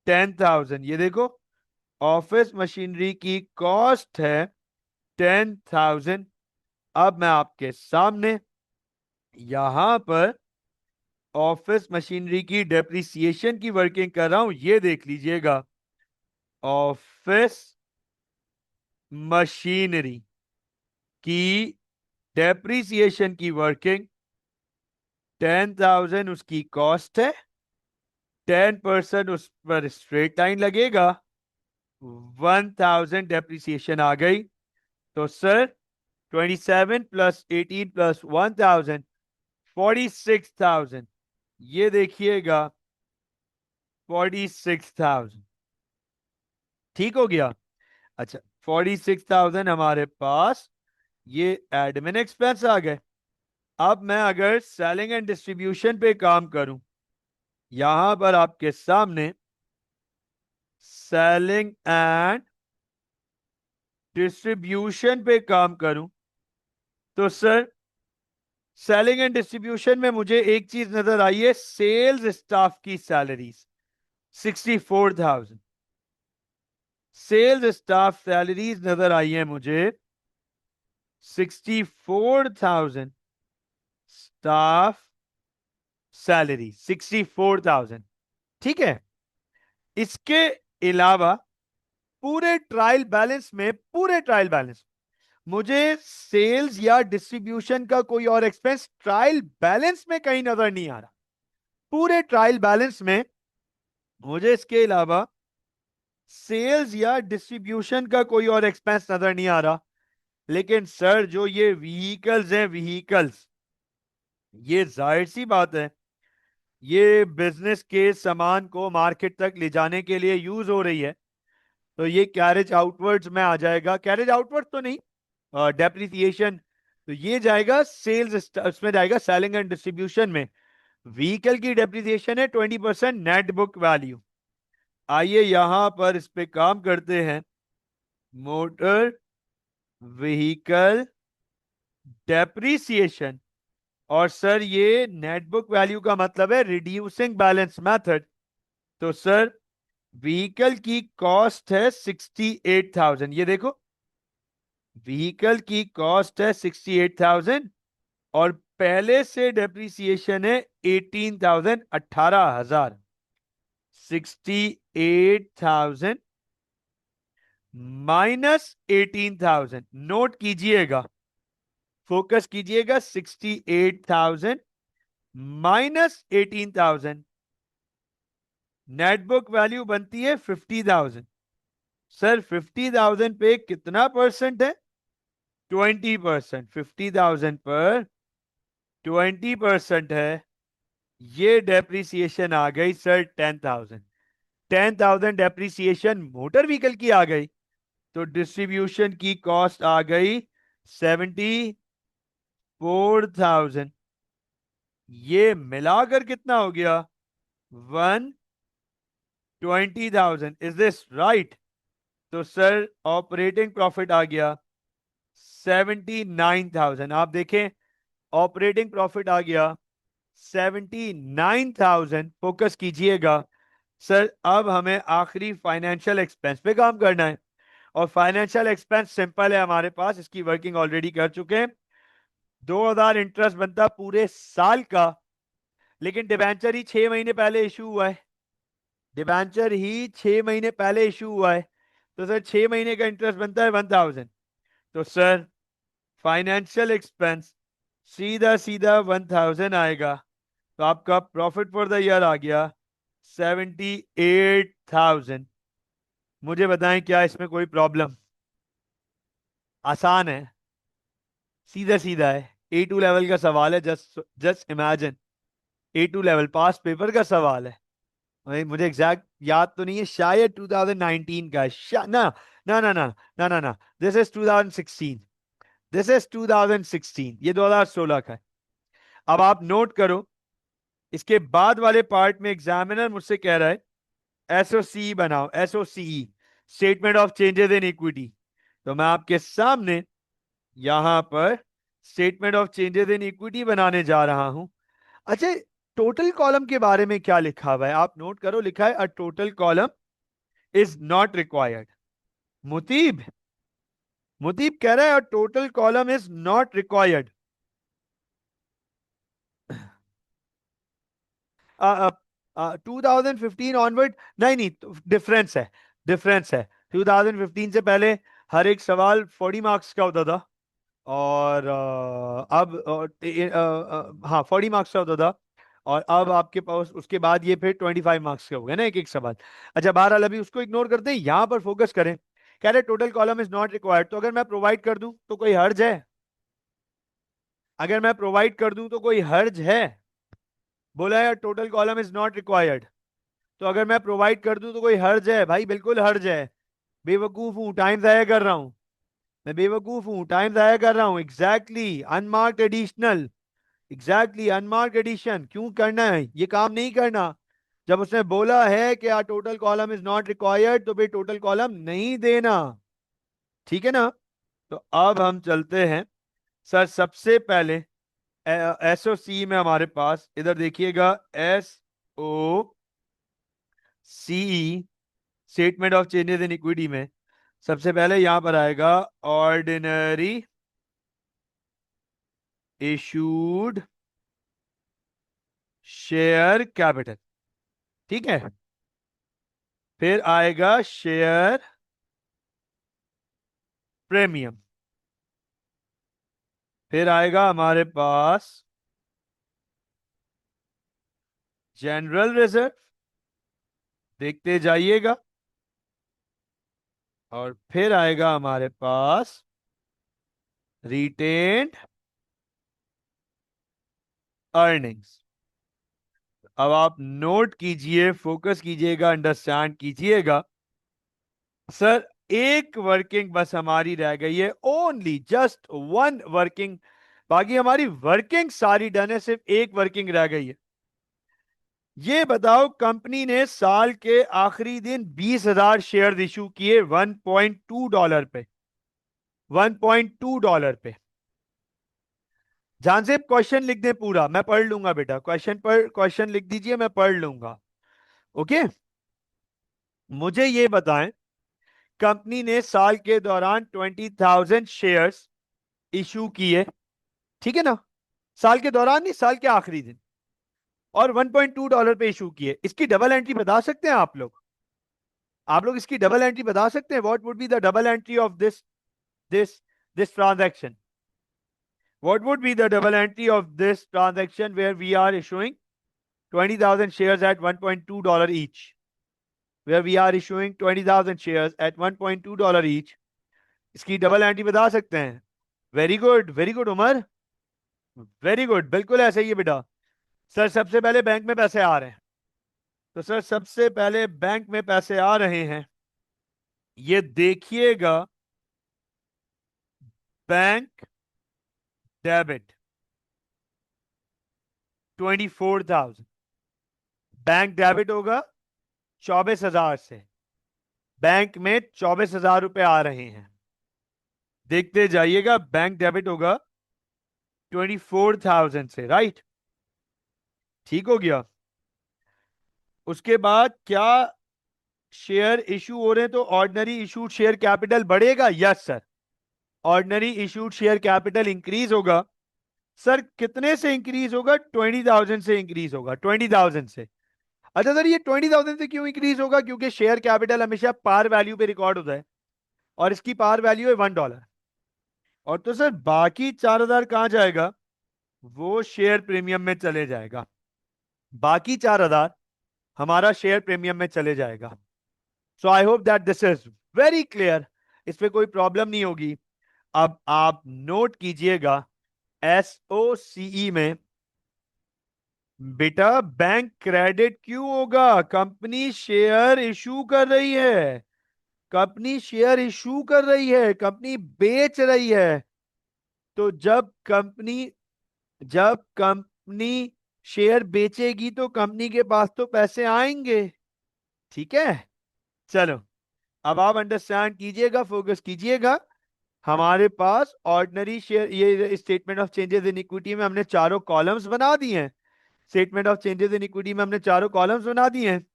[SPEAKER 1] 10,000। ये देखो, ऑफिस मशीनरी की कॉस्ट है 10,000। अब मैं आपके सामने यहां पर ऑफिस मशीनरी की डेप्रिसिएशन की वर्किंग कर रहा हूं। ये देख लीजिएगा, ऑफिस मशीनरी की डेप्रिसिएशन की वर्किंग 10,000 उसकी कॉस्ट है, 10% उस पर स्ट्रेट लाइन लगेगा, 1,000 डेप्रिसिएशन आ गई। तो सर, 27 प्लस 18 प्लस 1,000, 46,000। ये देखिएगा 46,000। ठीक हो गया? अच्छा, 46,000 हमारे पास ये एडमिन एक्सपेंस आ गए। अब मैं अगर सेलिंग एंड डिस्ट्रीब्यूशन पे काम करूं, यहां पर आपके सामने सेलिंग एंड डिस्ट्रीब्यूशन पे काम करूं, तो सर, सेलिंग एंड डिस्ट्रीब्यूशन में मुझे एक चीज नजर आई है, सेल्स स्टाफ की सैलरीज 64,000। सेल्स स्टाफ सैलरीज नजर आई है मुझे 64,000। Staff salary 64,000। ठीक है? इसके अलावा पूरे ट्रायल बैलेंस में, पूरे ट्रायल बैलेंस मुझे सेल्स या डिस्ट्रीब्यूशन का कोई और एक्सपेंस ट्रायल बैलेंस में कहीं नजर नहीं आ रहा। पूरे ट्रायल बैलेंस में मुझे इसके अलावा सेल्स या डिस्ट्रीब्यूशन का कोई और एक्सपेंस नजर नहीं आ रहा। लेकिन सर, जो ये व्हीकल्स हैं, व्हीकल्स, ये जाहिर सी बात है, ये बिजनेस के सामान को मार्केट तक ले जाने के लिए यूज हो रही है। तो ये कैरेज आउटवर्ड्स में आ जाएगा। कैरेज आउटवर्ड्स तो नहीं, डेप्रिसिएशन। तो ये जाएगा सेल्स, उसमें जाएगा सेलिंग एंड डिस्ट्रीब्यूशन में। व्हीकल की डेप्रिसिएशन है 20% नेट बुक वैल्यू। आइए यहां पर इस पे काम करते हैं। मोटर व्हीकल डेप्रिसिएशन, और सर ये नेट बुक वैल्यू का मतलब है रिड्यूसिंग बैलेंस मेथड। तो सर, व्हीकल की कॉस्ट है 68,000। ये देखो, व्हीकल की कॉस्ट है 68,000 और पहले से डेप्रिसिएशन है 18,000, 18,000, 68,000 -18,000। नोट कीजिएगा, फोकस कीजिएगा, 68,000 -18,000, नेट बुक वैल्यू बनती है 50,000। सर 50,000 पे कितना परसेंट है? 20%। 50,000 पर 20% है, ये डेप्रिसिएशन आ गई सर 10,000। 10,000 डेप्रिसिएशन मोटर व्हीकल की आ गई, तो डिस्ट्रीब्यूशन की कॉस्ट आ गई 74,000। ये मिलाकर कितना हो गया? 120,000। Is this right? तो सर ऑपरेटिंग प्रॉफिट आ गया 79,000। आप देखें, ऑपरेटिंग प्रॉफिट आ गया 79,000। फोकस कीजिएगा सर। अब हमें आखिरी फाइनेंशियल एक्सपेंस पे काम करना है, और फाइनेंशियल एक्सपेंस सिंपल है हमारे पास, इसकी वर्किंग ऑलरेडी कर चुके हैं। 2,000 इंटरेस्ट बनता पूरे साल का, लेकिन डिबेंचर ही 6 महीने पहले इशू हुआ है। डिबेंचर ही 6 महीने पहले इशू हुआ है, तो सर 6 महीने का इंटरेस्ट बनता है 1,000। तो सर फाइनेंशियल एक्सपेंस सीधा सीधा 1,000 आएगा। तो आपका प्रॉफिट फॉर द ईयर आ गया 78,000। मुझे बताएं, क्या इसमें कोई प्रॉब्लम? आसान है, सीधा सीधा है। A2 लेवल का सवाल है, just just imagine. A2 level past paper का सवाल है। मुझे एग्जैक्ट याद तो नहीं है, शायद 2019 का है। ना ना ना ना ना ना ना, दिस इज 2016। दिस इज 2016, ये 2016 का है। अब आप नोट करो, इसके बाद वाले पार्ट में एग्जामिनर मुझसे कह रहा है एसओसी बनाओ, SOC, statement of changes in equity. तो मैं आपके सामने यहां पर statement of changes in equity बनाने जा रहा हूं। अच्छा, टोटल कॉलम के बारे में क्या लिखा हुआ है? आप नोट करो, लिखा है a total column is not required. Muteeb, Muteeb कह रहा है a total column is not required. 2015 onward, नहीं नहीं, डिफरेंस है, डिफरेंस है। 2015 से पहले हर एक सवाल 40 मार्क्स का होता था, और अब हाँ 40 मार्क्स का होता था, और अब आपके पास उसके बाद ये फिर 25 मार्क्स के हो गए ना, एक एक सवाल। अच्छा, बहरहाल अभी उसको इग्नोर करते हैं, यहां पर फोकस करें। कह रहे total column is not required, तो अगर मैं प्रोवाइड कर दूं तो कोई हर्ज है? अगर मैं प्रोवाइड कर दूं तो कोई हर्ज है? बोला है total column is not required, तो अगर मैं प्रोवाइड कर दूं तो कोई हर्ज है? भाई बिल्कुल हर्ज है। बेवकूफ हूं, टाइम जाया कर रहा हूं। मैं बेवकूफ हूं, टाइम जाया कर रहा हूं। Exactly unmarked additional, exactly unmarked addition क्यों करना है? ये काम नहीं करना। जब उसने बोला है कि a total column is not required, तो भाई टोटल कॉलम नहीं देना। ठीक है ना? तो अब हम चलते हैं सर, सबसे पहले एस ओ सी में हमारे पास, इधर देखिएगा, S O C, statement of changes in equity में सबसे पहले यहां पर आएगा ऑर्डिनरी इशूड शेयर कैपिटल। ठीक है, फिर आएगा शेयर प्रीमियम, फिर आएगा हमारे पास जनरल रिजर्व, देखते जाइएगा, और फिर आएगा हमारे पास रिटेन्ड अर्निंग्स। अब आप नोट कीजिए, फोकस कीजिएगा, अंडरस्टैंड कीजिएगा। सर एक वर्किंग बस हमारी रह गई है, ओनली जस्ट वन वर्किंग। बाकी हमारी वर्किंग सारी डन है, सिर्फ एक वर्किंग रह गई है। ये बताओ, कंपनी ने साल के आखिरी दिन 20,000 शेयर इशू किए $1.2 पे, $1.2 पे। ध्यान से क्वेश्चन लिख दे पूरा, मैं पढ़ लूंगा बेटा, क्वेश्चन पर क्वेश्चन लिख दीजिए, मैं पढ़ लूंगा। ओके, मुझे ये बताएं, कंपनी ने साल के दौरान 20,000 शेयर्स इशू किए, ठीक है ना? साल के दौरान नहीं, साल के आखिरी दिन, और $1.2 पे इशू किए। इसकी डबल एंट्री बता सकते हैं आप लोग? आप लोग इसकी डबल एंट्री बता सकते हैं? What would be the double entry of this this transaction? What would be the double entry of this transaction where we are issuing 20,000 shares at $1.2 each? Where we are issuing 20,000 shares at $1.2 each. इसकी double entry बता सकते हैं? Very good Umar, very good, बिल्कुल ऐसे ही है बेटा। Sir सबसे पहले बैंक में पैसे आ रहे हैं, तो सर सबसे पहले बैंक में पैसे आ रहे हैं, ये देखिएगा, बैंक डेबिट 24,000, बैंक डेबिट होगा 24,000 से, बैंक में 24,000 रुपए आ रहे हैं। देखते जाइएगा, बैंक डेबिट होगा 24,000 से, राइट? ठीक हो गया। उसके बाद क्या शेयर इशू हो रहे हैं, तो ऑर्डिनरी इशूड शेयर कैपिटल बढ़ेगा? Yes sir, ordinary issued share capital increase होगा। सर कितने से इंक्रीज होगा? 20,000 से इंक्रीज होगा, 20,000 से। अच्छा सर, ये 20,000 से क्यों इंक्रीज होगा? क्योंकि शेयर कैपिटल हमेशा पार वैल्यू पे रिकॉर्ड होता है, और इसकी पार वैल्यू है $1। और तो सर बाकी 4,000 कहां जाएगा? वो शेयर प्रीमियम में चले जाएगा। बाकी 4,000 हमारा शेयर प्रीमियम में चले जाएगा। So I hope that this is very clear, इस पे कोई प्रॉब्लम नहीं होगी। अब आप नोट कीजिएगा, SOCE में बेटा बैंक क्रेडिट क्यों होगा? कंपनी शेयर इशू कर रही है, कंपनी शेयर इशू कर रही है, कंपनी बेच रही है। तो जब कंपनी शेयर बेचेगी तो कंपनी के पास तो पैसे आएंगे। ठीक है, चलो अब आप अंडरस्टैंड कीजिएगा, फोकस कीजिएगा। हमारे पास ऑर्डिनरी शेयर, ये statement of changes in equity में हमने चारों कॉलम्स बना दिए हैं। Statement of changes in equity में हमने चारों कॉलम्स बना दिए हैं।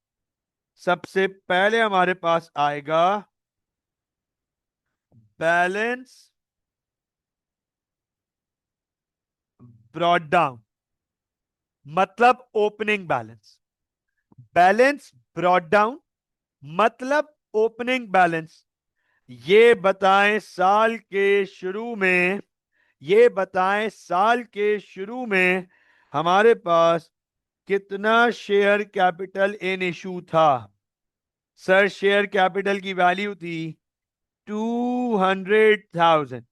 [SPEAKER 1] सबसे पहले हमारे पास आएगा बैलेंस ब्रॉट डाउन, मतलब opening balance. Balance brought down मतलब ओपनिंग बैलेंस। ये बताएं साल के शुरू में, ये बताएं साल के शुरू में हमारे पास कितना शेयर कैपिटल इन इशू था? सर शेयर कैपिटल की वैल्यू थी 200,000।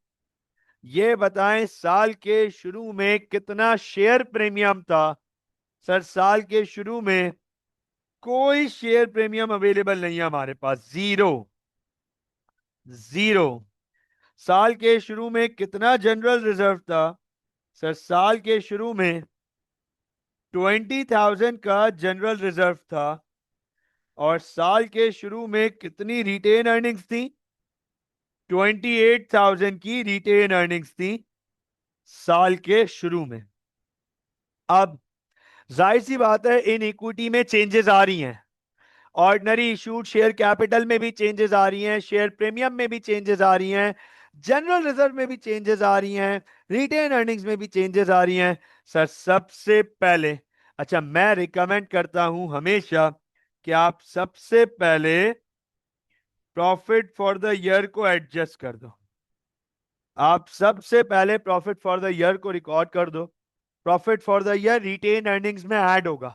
[SPEAKER 1] ये बताएं साल के शुरू में कितना शेयर प्रीमियम था? सर साल के शुरू में कोई शेयर प्रीमियम अवेलेबल नहीं है हमारे पास, जीरो, जीरो। साल के शुरू में कितना जनरल रिजर्व था? सर साल के शुरू में 20,000 का जनरल रिजर्व था। और साल के शुरू में कितनी रिटेन अर्निंग्स थी? 28,000 की रिटेन अर्निंग्स थी साल के शुरू में। अब जाहिर सी बात है, इन इक्विटी में चेंजेस आ रही हैं, ऑर्डिनरी इशूड शेयर कैपिटल में भी चेंजेस आ रही हैं, शेयर प्रीमियम में भी चेंजेस आ रही हैं, जनरल रिजर्व में भी चेंजेस आ रही हैं, रिटेन अर्निंग्स में भी चेंजेस आ रही हैं। सर सबसे पहले, अच्छा मैं रिकमेंड करता हूं हमेशा कि आप सबसे पहले प्रॉफिट फॉर द ईयर को एडजस्ट कर दो। आप सबसे पहले प्रॉफिट फॉर द ईयर को रिकॉर्ड कर दो। Profit for the year retained earnings में ऐड होगा,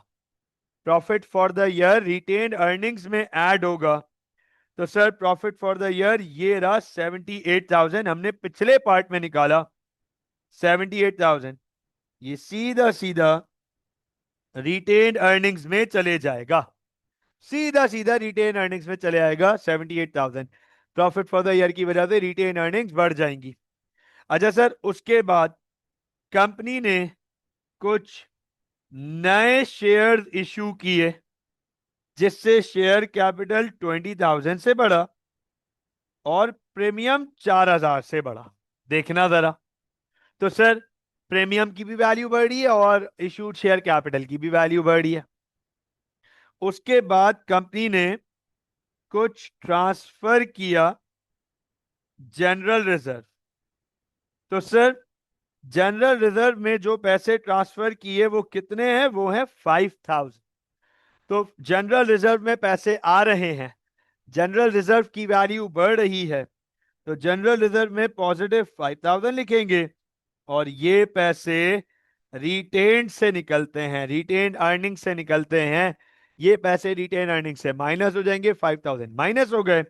[SPEAKER 1] profit for the year retained earnings में ऐड होगा। तो sir profit for the year ये रहा 78,000, हमने पिछले पार्ट में निकाला 78,000। ये सीधा सीधा रिटेन अर्निंग्स में चले जाएगा, सीधा सीधा रिटेन अर्निंग्स में चले आएगा 78,000। प्रॉफिट फॉर द ईयर की वजह से रिटेन अर्निंग्स बढ़ जाएंगी। अच्छा सर उसके बाद कंपनी ने कुछ नए शेयर इशू किए, जिससे शेयर कैपिटल 20,000 से बढ़ा और प्रीमियम 4,000 से बढ़ा। देखना जरा, तो सर प्रीमियम की भी वैल्यू बढ़ रही है और इशूड शेयर कैपिटल की भी वैल्यू बढ़ रही है। उसके बाद कंपनी ने कुछ ट्रांसफर किया जनरल रिजर्व। तो सर जनरल रिजर्व में जो पैसे ट्रांसफर किए वो कितने हैं? वो है 5000। तो जनरल रिजर्व में पैसे आ रहे हैं, जनरल रिजर्व की वैल्यू बढ़ रही है, तो जनरल रिजर्व में पॉजिटिव 5000 लिखेंगे। और ये पैसे रिटेन्ड से निकलते हैं, रिटेन्ड अर्निंग से निकलते हैं। ये पैसे रिटेन अर्निंग से माइनस हो जाएंगे, 5000 माइनस हो गए।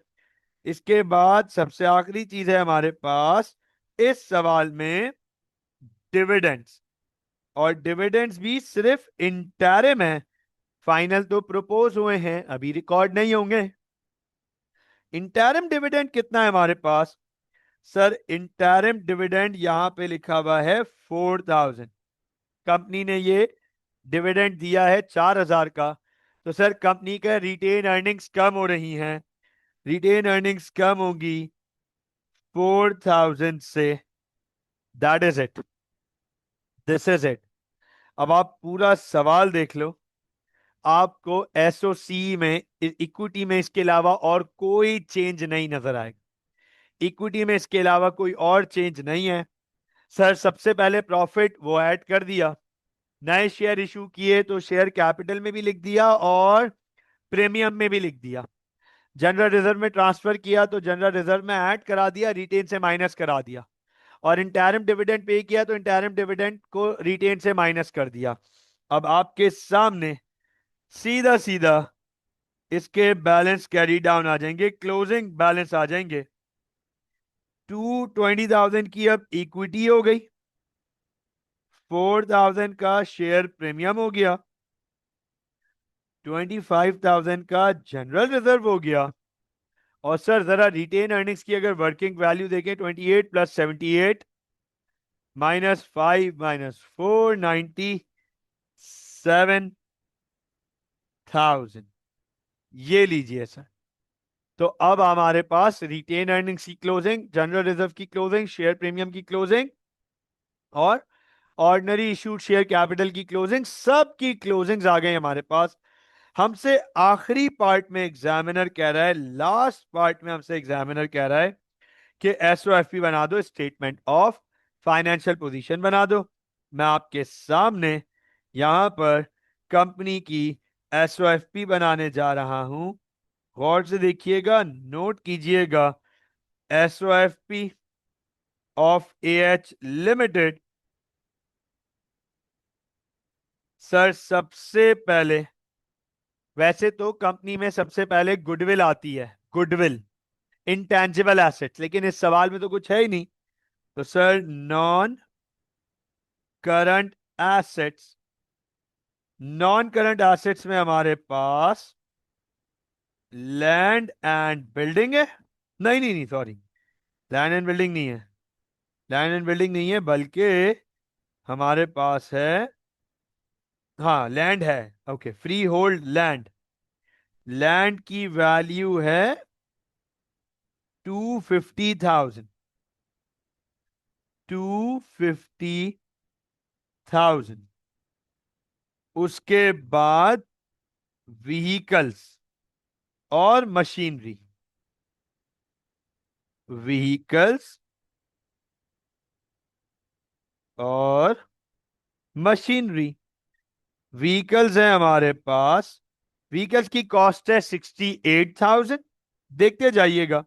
[SPEAKER 1] इसके बाद सबसे आखिरी चीज है हमारे पास इस सवाल में, डिविडेंड्स। और डिविडेंड्स भी सिर्फ इंटरिम है, फाइनल तो प्रपोज हुए हैं, अभी रिकॉर्ड नहीं होंगे। इंटरिम डिविडेंड कितना है हमारे पास? सर इंटरिम डिविडेंड यहां पे लिखा हुआ है 4000। कंपनी ने ये डिविडेंड दिया है 4000 का। तो सर कंपनी का रिटेन अर्निंग्स कम हो रही हैं, रिटेन अर्निंग्स कम होगी 4000 से। That is it, this is it. अब आप पूरा सवाल देख लो, आपको एसओसी में, इक्विटी में इसके अलावा और कोई चेंज नहीं नजर आएगा। इक्विटी में इसके अलावा कोई और चेंज नहीं है। सर सबसे पहले प्रॉफिट वो ऐड कर दिया, नए शेयर इशू किए तो शेयर कैपिटल में भी लिख दिया और प्रीमियम में भी लिख दिया। जनरल रिजर्व में ट्रांसफर किया तो जनरल रिजर्व में ऐड करा दिया, रिटेन से माइनस करा दिया। और इंटरिम डिविडेंड पे किया तो इंटरिम डिविडेंड को रिटेन से माइनस कर दिया। अब आपके सामने सीधा सीधा इसके बैलेंस कैरी डाउन आ जाएंगे, क्लोजिंग बैलेंस आ जाएंगे। 220,000 की अब इक्विटी हो गई, 4000 का शेयर प्रीमियम हो गया, 25,000 का जनरल रिजर्व हो गया। और सर जरा रिटेन अर्निंग्स की अगर वर्किंग वैल्यू देखें, 28 प्लस 78 -5 -4 97,000। ये लीजिए सर। तो अब हमारे पास रिटेन अर्निंग्स की क्लोजिंग, जनरल रिजर्व की क्लोजिंग, शेयर प्रीमियम की क्लोजिंग और ऑर्डिनरी इशूड शेयर कैपिटल की क्लोजिंग, सब की क्लोजिंग्स आ गई हमारे पास। हमसे आखिरी पार्ट में एग्जामिनर कह रहा है, लास्ट पार्ट में हमसे एग्जामिनर कह रहा है कि एसओएफपी बना दो, स्टेटमेंट ऑफ फाइनेंशियल पोजीशन बना दो। मैं आपके सामने यहां पर कंपनी की एसओएफपी बनाने जा रहा हूं। गौर से देखिएगा, नोट कीजिएगा, एसओएफपी ऑफ एएच लिमिटेड। सर सबसे पहले, वैसे तो कंपनी में सबसे पहले गुडविल आती है, गुडविल इंटेंजिबल एसेट्स, लेकिन इस सवाल में तो कुछ है ही नहीं। तो sir non current assets, non current assets में हमारे पास लैंड एंड बिल्डिंग है। नहीं नहीं नहीं, सॉरी, लैंड एंड बिल्डिंग नहीं है, लैंड एंड बिल्डिंग नहीं है, बल्कि हमारे पास है, हाँ लैंड है। Okay, free hold land, land की वैल्यू है 250,000, 250,000। उसके बाद व्हीकल्स और मशीनरी, व्हीकल्स और मशीनरी। व्हीकल्स है हमारे पास, व्हीकल्स की कॉस्ट है 68,000। देखते जाइएगा,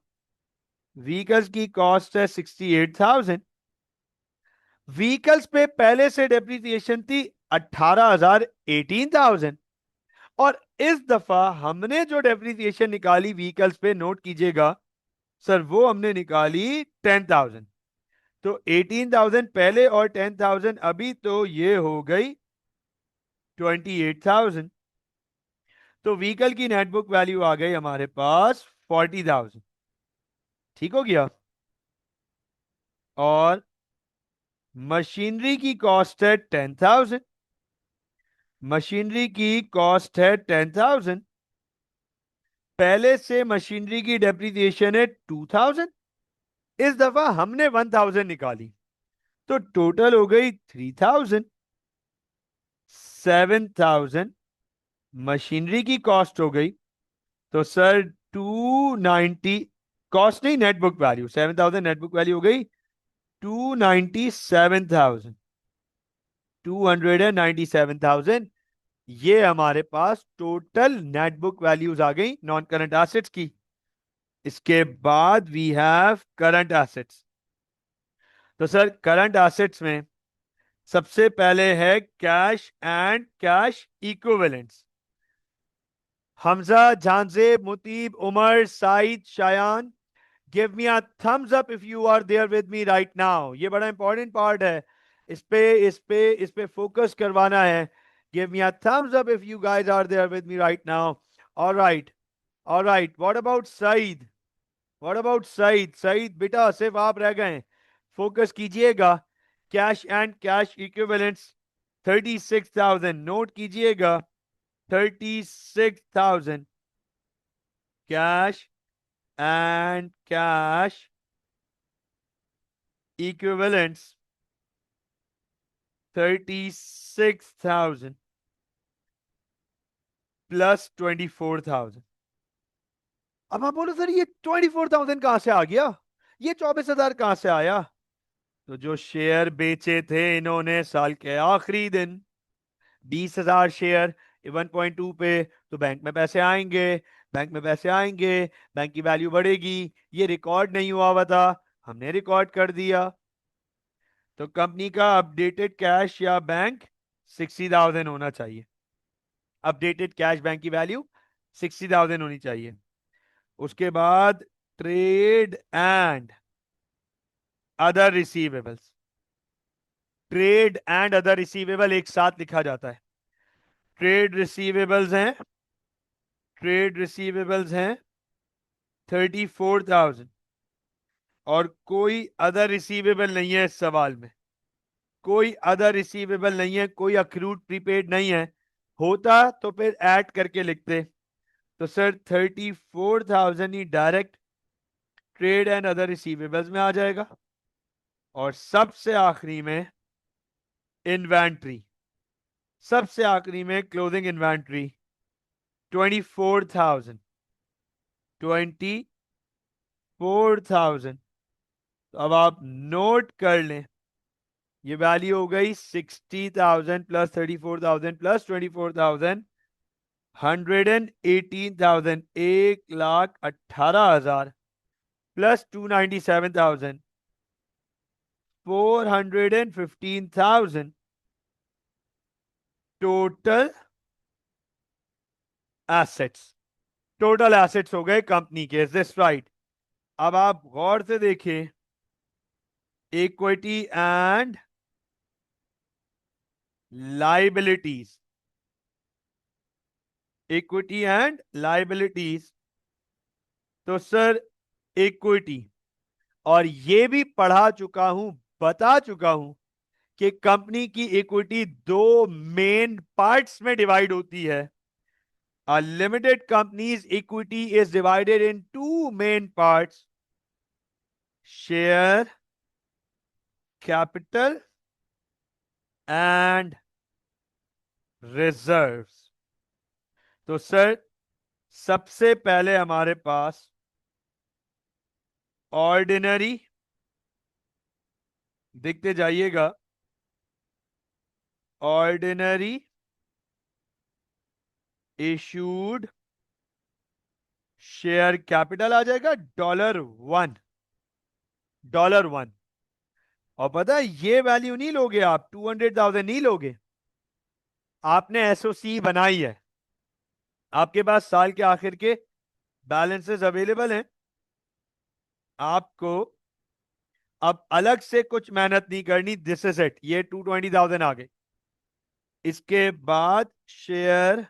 [SPEAKER 1] व्हीकल्स की कॉस्ट है 68,000। व्हीकल्स पे पहले से डेप्रिसिएशन थी 18,000, 18,000। और इस दफा हमने जो डेप्रिसिएशन निकाली व्हीकल्स पे, नोट कीजिएगा सर, वो हमने निकाली 10,000। तो 18,000 पहले और 10,000 अभी, तो ये हो गई 28,000। तो व्हीकल की नेटबुक वैल्यू आ गई हमारे पास 40,000। ठीक हो गया। और मशीनरी की कॉस्ट है 10,000, मशीनरी की कॉस्ट है 10,000। पहले से मशीनरी की डेप्रिसिएशन है 2,000, इस दफा हमने 1,000 निकाली, तो टोटल हो गई 3,000। 7,000 मशीनरी की कॉस्ट हो गई। तो सर 290, कॉस्ट नहीं नेटबुक वैल्यू, 7,000 नेटबुक वैल्यू हो गई 297,000, 297,000। ये हमारे पास टोटल नेट बुक वैल्यूज आ गई नॉन करंट एसेट्स की। इसके बाद वी हैव करंट एसेट्स। तो सर करंट एसेट्स में सबसे पहले है cash and cash equivalents. Hamza, झांसे, Muteeb, Umar, Saeed, Shayan, give me a thumbs up if you are there with me right now. ये बड़ा इंपॉर्टेंट पार्ट है, इस पे फोकस करवाना है। Give me a thumbs up if you guys are there with me right now. Alright, alright, what about Saeed? What about Saeed? Saeed बेटा सिर्फ आप रह गए, फोकस कीजिएगा। Cash and cash equivalents 36,000, note कीजिएगा 36,000 cash and cash equivalents 36,000 plus 24,000। अब आप बोलो सर ये 24,000 कहां से आ गया, ये 24,000 कहां से आया? तो जो शेयर बेचे थे इन्होंने साल के आखिरी दिन 20,000 शेयर 1.2 पे, तो बैंक में पैसे आएंगे, बैंक में पैसे आएंगे, बैंक की वैल्यू बढ़ेगी। ये रिकॉर्ड नहीं हुआ था, हमने रिकॉर्ड कर दिया। तो कंपनी का अपडेटेड कैश या बैंक 60,000 होना चाहिए। अपडेटेड कैश बैंक की वैल्यू 60,000 होनी चाहिए। उसके बाद trade and other receivables. Trade and other receivable एक साथ लिखा जाता है। ट्रेड रिसीवेबल्स हैं, ट्रेड रिसीवेबल्स हैं 34,000, और कोई अदर रिसीवेबल नहीं है इस सवाल में। कोई अदर रिसीवेबल नहीं है, कोई अक्रूड प्रीपेड नहीं है। होता तो फिर ऐड करके लिखते। तो sir 34,000 he direct trade and other receivables में आ जाएगा। और सबसे आखिरी में इन्वेंट्री, सबसे आखिरी में क्लोजिंग इन्वेंट्री 24,000, 24,000। तो अब आप नोट कर लें, ये वैल्यू हो गई 60,000 plus 34,000 plus 24,000, 118,000, 1,18,000 plus 297,000, 415,000 total assets. Total assets हो गए कंपनी के, इज दिस राइट? अब आप गौर से देखिए, equity and liabilities, equity and liabilities. तो सर इक्विटी, और ये भी पढ़ा चुका हूं, बता चुका हूं कि कंपनी की इक्विटी दो मेन पार्ट्स में डिवाइड होती है। A limited company's equity is divided in two main parts: share capital and reserves। तो सर सबसे पहले हमारे पास ऑर्डिनरी, देखते जाइएगा, ऑर्डिनरी इशूड शेयर कैपिटल आ जाएगा $1, $1। और पता है ये वैल्यू नहीं लोगे आप, 200,000 नहीं लोगे, आपने एसओसी बनाई है, आपके पास साल के आखिर के बैलेंसेस अवेलेबल हैं, आपको अब अलग से कुछ मेहनत नहीं करनी। दिस इज इट, ये 220,000 आ गए। इसके बाद शेयर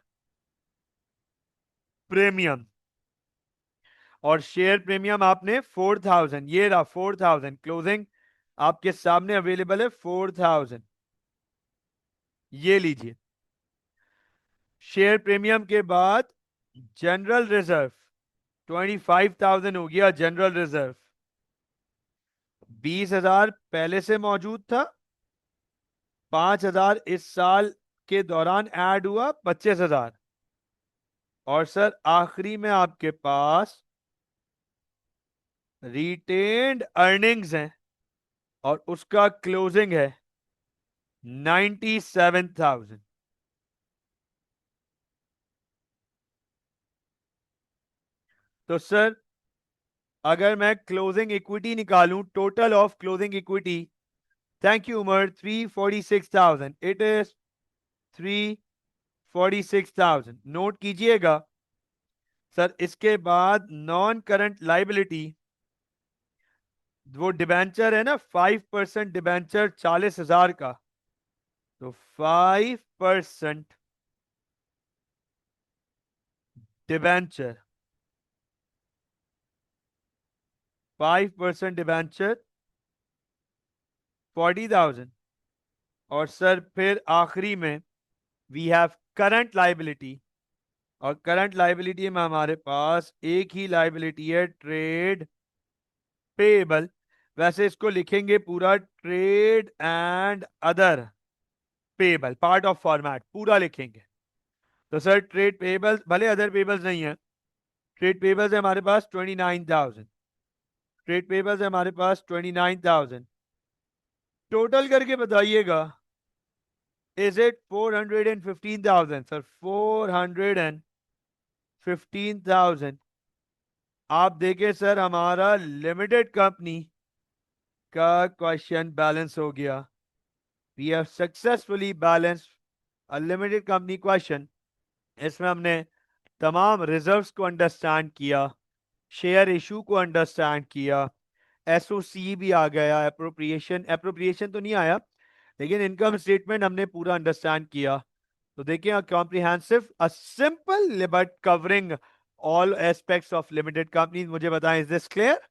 [SPEAKER 1] प्रीमियम, और शेयर प्रीमियम आपने 4,000, ये रहा 4,000 क्लोजिंग आपके सामने अवेलेबल है 4,000, ये लीजिए। शेयर प्रीमियम के बाद जनरल रिजर्व 25,000 हो गया। जनरल रिजर्व 20,000 पहले से मौजूद था, 5,000 इस साल के दौरान ऐड हुआ, 25,000। और सर आखिरी में आपके पास रिटेन्ड अर्निंग्स हैं और उसका क्लोजिंग है 97,000। तो सर अगर मैं क्लोजिंग इक्विटी निकालूं, total of closing equity, thank you Umar, 346,000, it is 346,000। Note कीजिएगा सर। इसके बाद नॉन करंट लाइबिलिटी, वो डिबेंचर है ना 5% डिबेंचर 40,000 का, तो 5% डिबेंचर, 5% डिबेंचर 40,000। और सर फिर आखिरी में वी हैव करंट लाइबिलिटी, और करंट लाइबिलिटी में हमारे पास एक ही लाइबिलिटी है, ट्रेड पेएबल। वैसे इसको लिखेंगे पूरा trade and other payable, part of format पूरा लिखेंगे। तो सर ट्रेड पेएबल्स, भले अदर पेएबल्स नहीं है, ट्रेड पेएबल्स है हमारे पास 29,000, ट्रेड पेएबल्स है हमारे पास 29,000। टोटल करके बताइएगा, इज इट 415,000? सर 415,000। आप देखें सर, हमारा लिमिटेड कंपनी का क्वेश्चन बैलेंस हो गया। We have successfully balance a limited company question. इसमें हमने तमाम रिजर्व्स को अंडरस्टैंड किया, शेयर इशू को अंडरस्टैंड किया, एसओसी भी आ गया, एप्रोप्रिएशन, एप्रोप्रिएशन तो नहीं आया, लेकिन इनकम स्टेटमेंट हमने पूरा अंडरस्टैंड किया। तो देखिए comprehensive, a simple but covering all aspects of limited companies. मुझे बताएं, इज दिस क्लियर?